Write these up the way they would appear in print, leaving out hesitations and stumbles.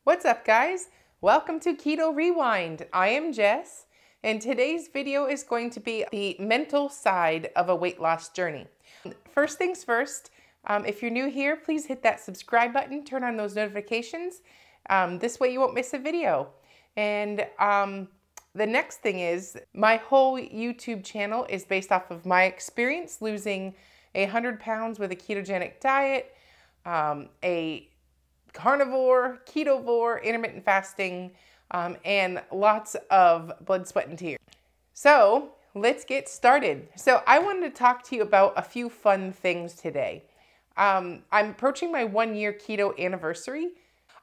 What's up, guys? Welcome to Keto Rewind. I am Jess, and today's video is going to be the mental side of a weight loss journey. First things first, if you're new here, please hit that subscribe button, turn on those notifications. This way you won't miss a video. And the next thing is, my whole YouTube channel is based off of my experience losing 100 pounds with a ketogenic diet, a carnivore, ketovore, intermittent fasting, and lots of blood, sweat, and tears. So let's get started. So I wanted to talk to you about a few fun things today. I'm approaching my 1-year keto anniversary.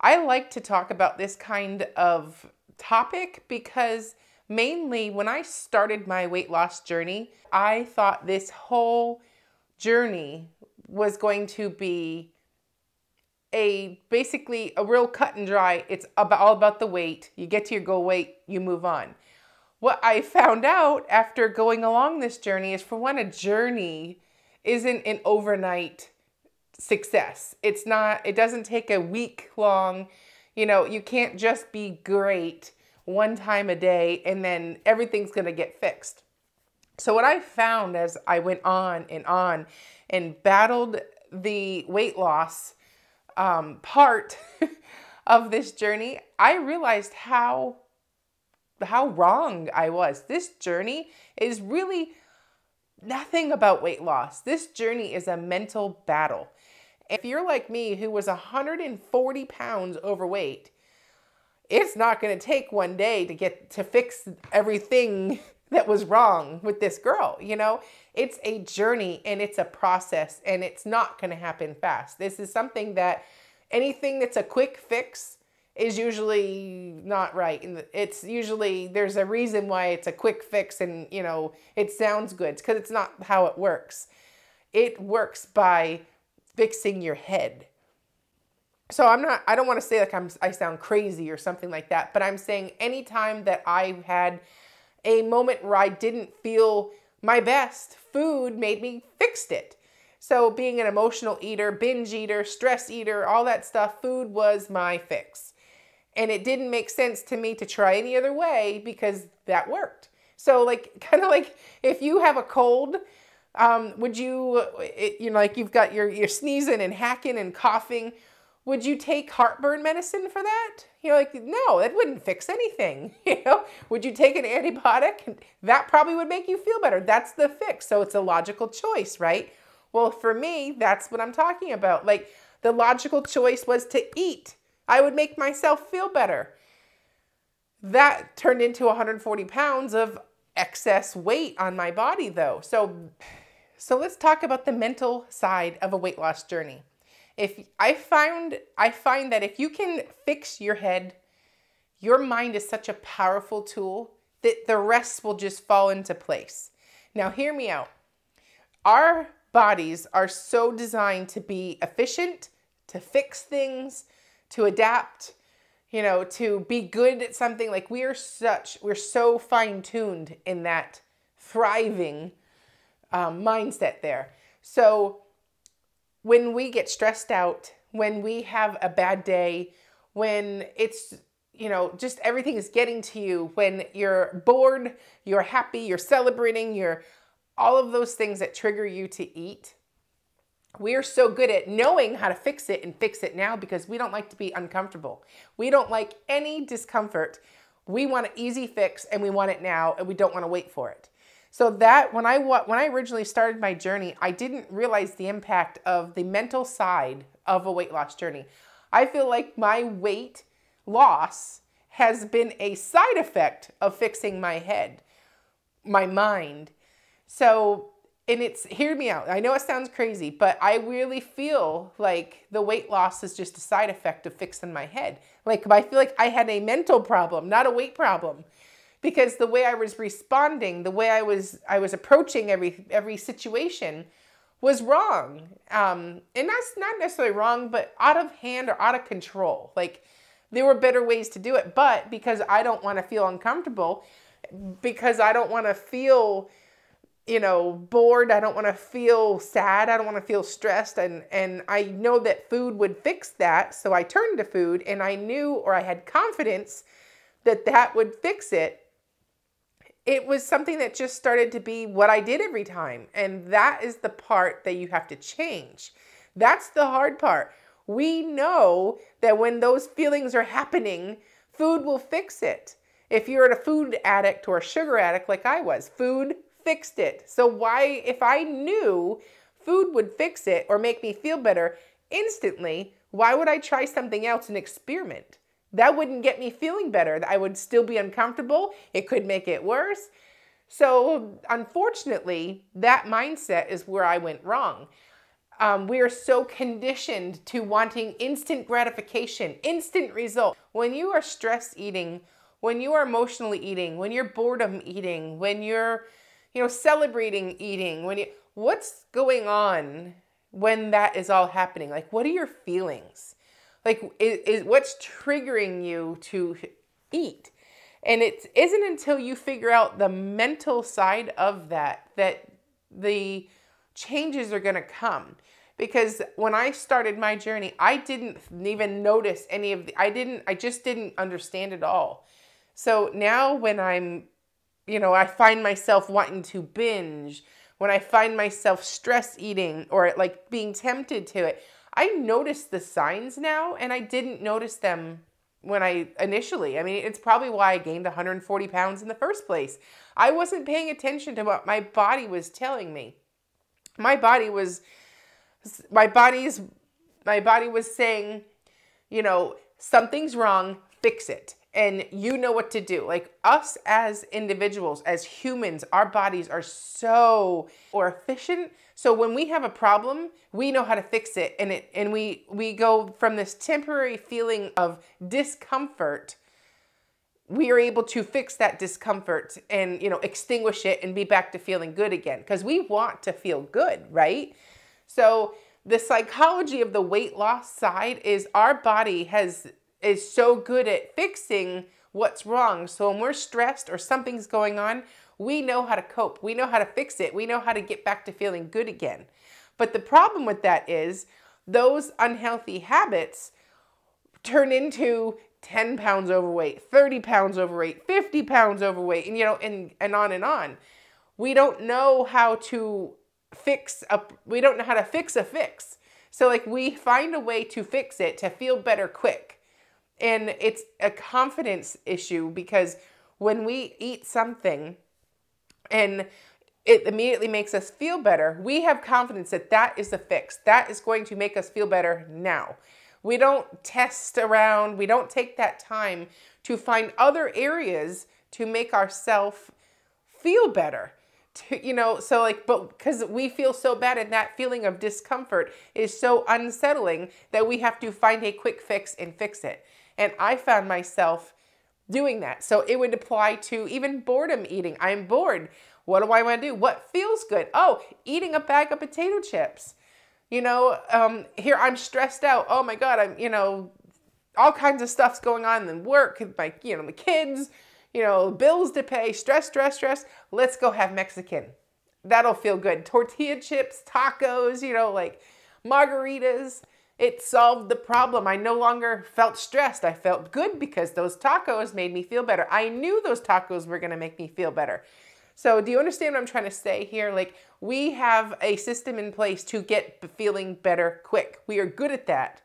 I like to talk about this kind of topic because mainly when I started my weight loss journey, I thought this whole journey was going to be basically a real cut and dry. It's all about the weight. You get to your goal weight, you move on. What I found out after going along this journey is, for one, a journey isn't an overnight success. It's not, it doesn't take a week long. You know, you can't just be great one time a day and then everything's going to get fixed. So what I found as I went on and battled the weight loss part of this journey, I realized how wrong I was. This journey is really nothing about weight loss. This journey is a mental battle. If you're like me, who was 140 pounds overweight, it's not going to take one day to fix everything that was wrong with this girl. You know, it's a journey and it's a process, and it's not going to happen fast. This is something that anything that's a quick fix is usually not right. And it's usually, there's a reason why it's a quick fix, and you know, it sounds good. It's because it's not how it works. It works by fixing your head. So I don't want to say like I sound crazy or something like that, but I'm saying anytime that I had a moment where I didn't feel my best, food made me fix it. So being an emotional eater, binge eater, stress eater, all that stuff, food was my fix. And it didn't make sense to me to try any other way because that worked. So like, kind of like if you have a cold, would you, you know, like you've got you're sneezing and hacking and coughing, would you take heartburn medicine for that? You're like, no, that wouldn't fix anything. You know, would you take an antibiotic? That probably would make you feel better. That's the fix. So it's a logical choice, right? Well, for me, that's what I'm talking about. Like, the logical choice was to eat. I would make myself feel better. That turned into 140 pounds of excess weight on my body, though. So let's talk about the mental side of a weight loss journey. I find that if you can fix your head, your mind is such a powerful tool that the rest will just fall into place. Now, hear me out. Our bodies are so designed to be efficient, to fix things, to adapt, you know, to be good at something. Like we're so fine-tuned in that thriving mindset there. So when we get stressed out, when we have a bad day, when it's, you know, just everything is getting to you, when you're bored, you're happy, you're celebrating, all of those things that trigger you to eat, we are so good at knowing how to fix it and fix it now because we don't like to be uncomfortable. We don't like any discomfort. We want an easy fix and we want it now, and we don't want to wait for it. So that when I originally started my journey, I didn't realize the impact of the mental side of a weight loss journey. I feel like my weight loss has been a side effect of fixing my head, my mind. So, and hear me out. I know it sounds crazy, but I really feel like the weight loss is just a side effect of fixing my head. Like, I feel like I had a mental problem, not a weight problem. Because the way I was responding, the way I was approaching every situation was wrong. And that's not necessarily wrong, but out of hand or out of control. Like, there were better ways to do it. But because I don't want to feel uncomfortable, because I don't want to feel bored. I don't want to feel sad. I don't want to feel stressed. And I know that food would fix that. So I turned to food, and I knew, or I had confidence that that would fix it. It was something that just started to be what I did every time. And that is the part that you have to change. That's the hard part. We know that when those feelings are happening, food will fix it. If you're a food addict or a sugar addict like I was, food fixed it. So why, if I knew food would fix it or make me feel better instantly, why would I try something else and experiment? That wouldn't get me feeling better. I would still be uncomfortable. It could make it worse. So unfortunately, that mindset is where I went wrong. We are so conditioned to wanting instant gratification, instant result. When you are stress eating, when you are emotionally eating, when you're boredom eating, when you're, celebrating eating, what's going on when that is all happening? Like, what are your feelings? Like, is what's triggering you to eat? And it isn't until you figure out the mental side of that the changes are going to come. Because when I started my journey, I didn't even notice any of I just didn't understand it all. So now when I find myself wanting to binge, when I find myself stress eating or like being tempted to it, I notice the signs now, and I didn't notice them when initially. I mean, it's probably why I gained 140 pounds in the first place. I wasn't paying attention to what my body was telling me. My body was saying, something's wrong, fix it. And you know what to do. Like us as individuals, as humans, our bodies are so efficient. So when we have a problem, we know how to fix it. And we go from this temporary feeling of discomfort. We are able to fix that discomfort and, extinguish it and be back to feeling good again. Because we want to feel good, right? So the psychology of the weight loss side is our body is so good at fixing what's wrong. So when we're stressed or something's going on, we know how to cope. We know how to fix it. We know how to get back to feeling good again. But the problem with that is those unhealthy habits turn into 10 pounds overweight, 30 pounds overweight, 50 pounds overweight, and on and on. We don't know how to fix a fix. So like we find a way to fix it to feel better quick. And it's a confidence issue because when we eat something and it immediately makes us feel better, we have confidence that that is the fix. That is going to make us feel better now. We don't test around. We don't take that time to find other areas to make ourselves feel better. But because we feel so bad and that feeling of discomfort is so unsettling that we have to find a quick fix and fix it. And I found myself doing that. So it would apply to even boredom eating. I'm bored. What do I want to do? What feels good? Oh, eating a bag of potato chips. Here I'm stressed out. Oh my God, I'm, all kinds of stuff's going on in work, my kids, bills to pay, stress. Let's go have Mexican. That'll feel good. Tortilla chips, tacos, like margaritas. It solved the problem. I no longer felt stressed. I felt good because those tacos made me feel better. I knew those tacos were going to make me feel better. So do you understand what I'm trying to say here? Like we have a system in place to get feeling better quick. We are good at that.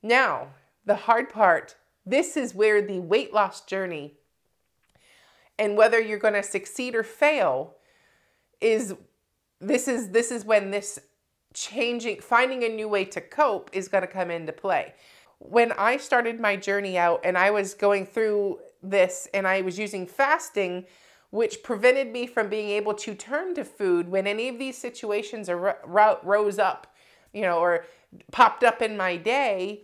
Now, the hard part, this is where the weight loss journey and whether you're going to succeed or fail is when this finding a new way to cope is going to come into play. When I started my journey out and I was going through this and I was using fasting, which prevented me from being able to turn to food when any of these situations rose up, or popped up in my day,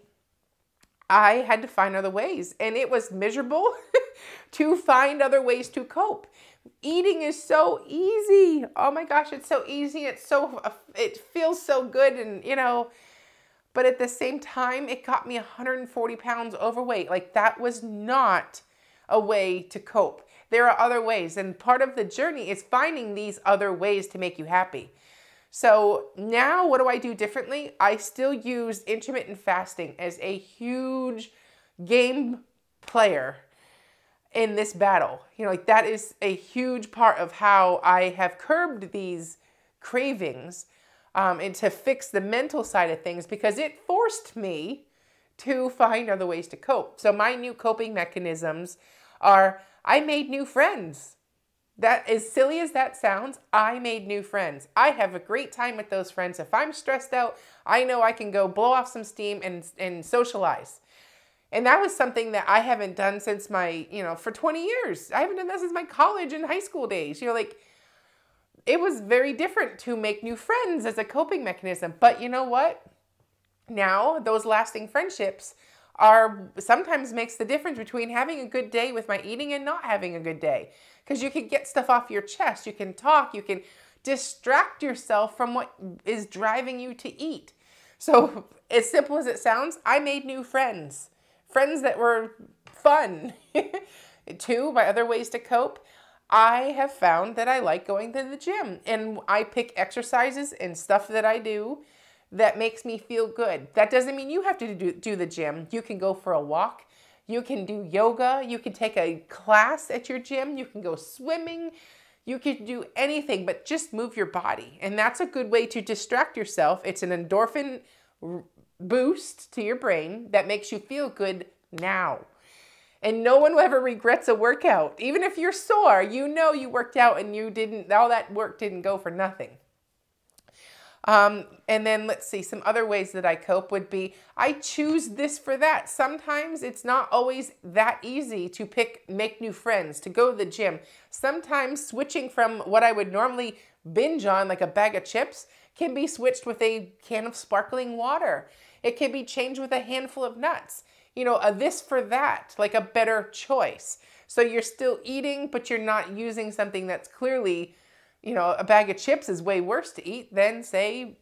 I had to find other ways. And it was miserable to find other ways to cope. Eating is so easy. Oh my gosh, it's so easy. It feels so good. And, but at the same time, it got me 140 pounds overweight. Like that was not a way to cope. There are other ways, and part of the journey is finding these other ways to make you happy. So now what do I do differently? I still use intermittent fasting as a huge game player in this battle. Like that is a huge part of how I have curbed these cravings, and to fix the mental side of things, because it forced me to find other ways to cope. So my new coping mechanisms are, I made new friends. That, as silly as that sounds, I made new friends. I have a great time with those friends. If I'm stressed out, I know I can go blow off some steam and socialize. And that was something that I haven't done since my, for 20 years. I haven't done that since my college and high school days. Like, it was very different to make new friends as a coping mechanism. But you know what? Now, those lasting friendships are sometimes makes the difference between having a good day with my eating and not having a good day. Because you can get stuff off your chest. You can talk. You can distract yourself from what is driving you to eat. So as simple as it sounds, I made new friends. Friends that were fun. 2, my other ways to cope. I have found that I like going to the gym, and I pick exercises and stuff that I do that makes me feel good. That doesn't mean you have to do the gym. You can go for a walk. You can do yoga. You can take a class at your gym. You can go swimming. You can do anything, but just move your body. And that's a good way to distract yourself. It's an endorphin boost to your brain that makes you feel good now. And no one ever regrets a workout. Even if you're sore, you know you worked out and all that work didn't go for nothing. And then let's see, some other ways that I cope would be, I choose this for that. Sometimes it's not always that easy to make new friends, to go to the gym. Sometimes switching from what I would normally binge on, like a bag of chips, can be switched with a can of sparkling water. It can be changed with a handful of nuts. A this for that, like a better choice. So you're still eating, but you're not using something that's clearly, a bag of chips is way worse to eat than, say,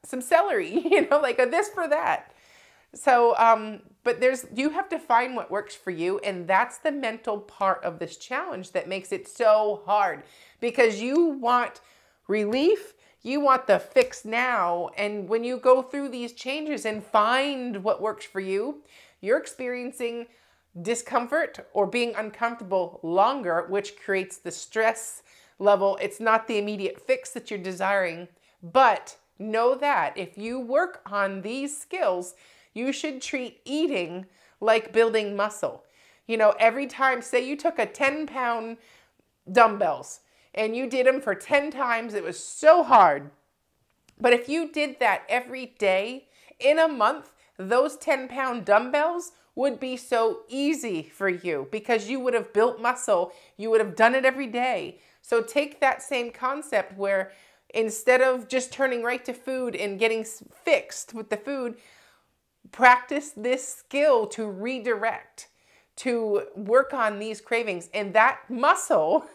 some celery, like a this for that. So, but you have to find what works for you. And that's the mental part of this challenge that makes it so hard, because you want relief. You want the fix now. And when you go through these changes and find what works for you, you're experiencing discomfort or being uncomfortable longer, which creates the stress level. It's not the immediate fix that you're desiring, but know that if you work on these skills, you should treat eating like building muscle. Every time, say you took a 10-pound dumbbells and you did them for 10 times, it was so hard. But if you did that every day in a month, those 10-pound dumbbells would be so easy for you because you would have built muscle. You would have done it every day. So take that same concept where instead of just turning right to food and getting fixed with the food, practice this skill to redirect, to work on these cravings, and that muscle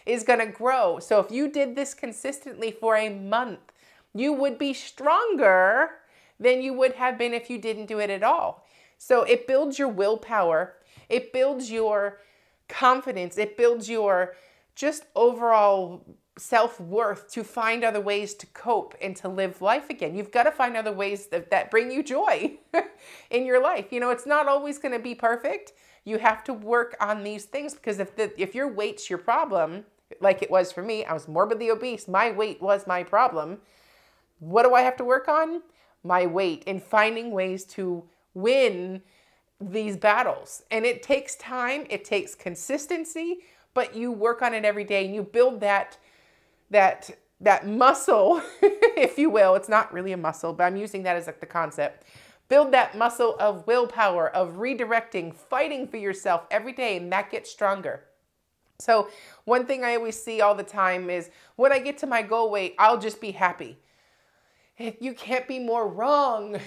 is going to grow. So if you did this consistently for a month, you would be stronger than you would have been if you didn't do it at all. So it builds your willpower. It builds your confidence. It builds your just overall self-worth to find other ways to cope and to live life again. You've got to find other ways that bring you joy in your life. It's not always going to be perfect. You have to work on these things, because if your weight's your problem, like it was for me, I was morbidly obese. My weight was my problem. What do I have to work on? My weight, and finding ways to win these battles. And it takes time, it takes consistency, but you work on it every day and you build that muscle, if you will. It's not really a muscle, but I'm using that as like the concept. Build that muscle of willpower, of redirecting, fighting for yourself every day, and that gets stronger. So one thing I always see all the time is when I get to my goal weight, I'll just be happy. You can't be more wrong.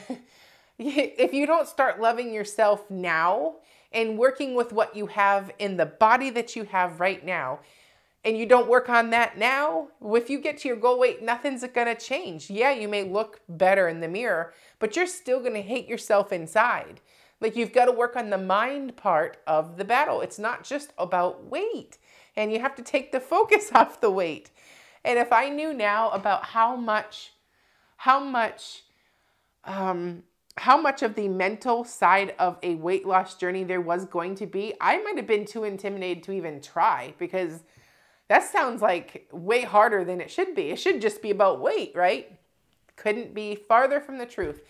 If you don't start loving yourself now and working with what you have in the body that you have right now, and you don't work on that now, if you get to your goal weight, nothing's going to change. Yeah, you may look better in the mirror, but you're still going to hate yourself inside. Like, you've got to work on the mind part of the battle. It's not just about weight, and you have to take the focus off the weight. And if I knew now about how much of the mental side of a weight loss journey there was going to be, I might have been too intimidated to even try, because that sounds like way harder than it should be. It should just be about weight, right? Couldn't be farther from the truth.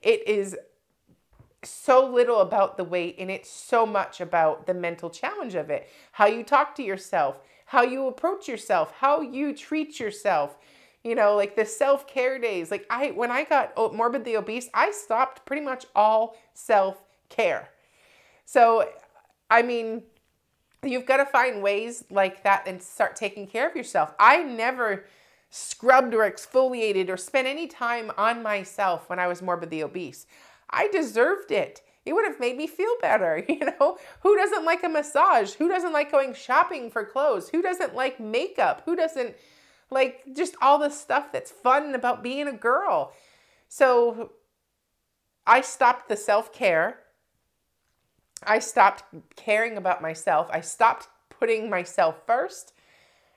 It is so little about the weight, and it's so much about the mental challenge of it. How you talk to yourself, how you approach yourself, how you treat yourself. You know, like the self-care days. Like when I got morbidly obese, I stopped pretty much all self-care. So, I mean, you've got to find ways like that and start taking care of yourself. I never scrubbed or exfoliated or spent any time on myself when I was morbidly obese. I deserved it. It would have made me feel better, you know? Who doesn't like a massage? Who doesn't like going shopping for clothes? Who doesn't like makeup? Who doesn't like just all the stuff that's fun about being a girl? So I stopped the self-care. I stopped caring about myself. I stopped putting myself first.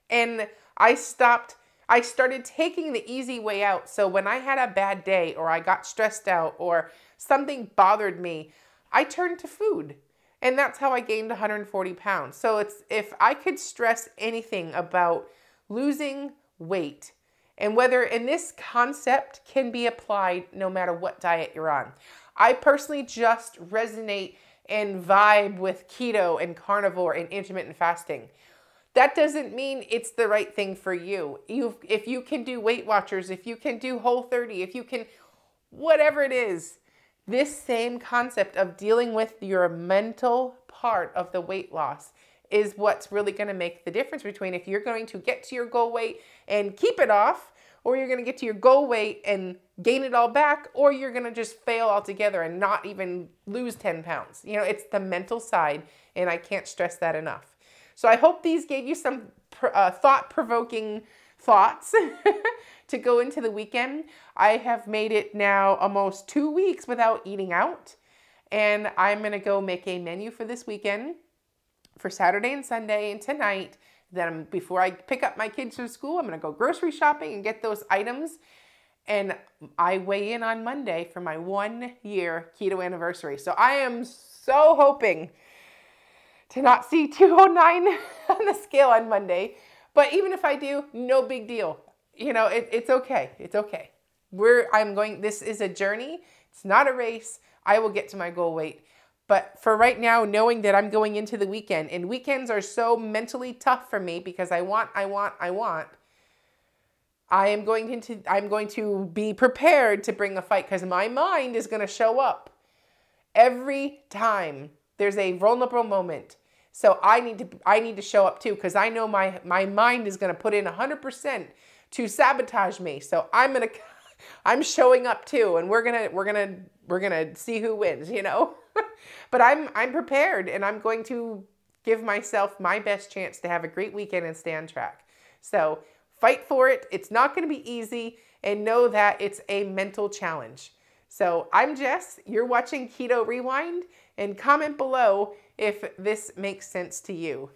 And I started taking the easy way out. So when I had a bad day, or I got stressed out, or something bothered me, I turned to food. And that's how I gained 140 pounds. So if I could stress anything about losing weight, and this concept can be applied no matter what diet you're on. I personally just resonate and vibe with keto and carnivore and intermittent fasting. That doesn't mean it's the right thing for you. If you can do Weight Watchers, if you can do Whole30, if you can, whatever it is, this same concept of dealing with your mental part of the weight loss is what's really going to make the difference between if you're going to get to your goal weight and keep it off, or you're going to get to your goal weight and gain it all back, or you're going to just fail altogether and not even lose 10 pounds. You know, it's the mental side, and I can't stress that enough. So I hope these gave you some thought-provoking thoughts to go into the weekend. I have made it now almost 2 weeks without eating out, and I'm going to go make a menu for this weekend for Saturday and Sunday and tonight. Then before I pick up my kids from school, I'm going to go grocery shopping and get those items. And I weigh in on Monday for my 1-year keto anniversary. So I am so hoping to not see 209 on the scale on Monday. But even if I do, no big deal. You know, it's okay. It's okay. This is a journey. It's not a race. I will get to my goal weight. But for right now, knowing that I'm going into the weekend, and weekends are so mentally tough for me because I'm going to be prepared to bring a fight, because my mind is going to show up every time there's a vulnerable moment. So I need to show up too, because I know my mind is going to put in 100% to sabotage me. So I'm showing up too, and we're gonna see who wins, you know. But I'm prepared, and I'm going to give myself my best chance to have a great weekend and stay on track. So fight for it. It's not going to be easy, and know that it's a mental challenge. So I'm Jess. You're watching Keto Rewind, and comment below if this makes sense to you.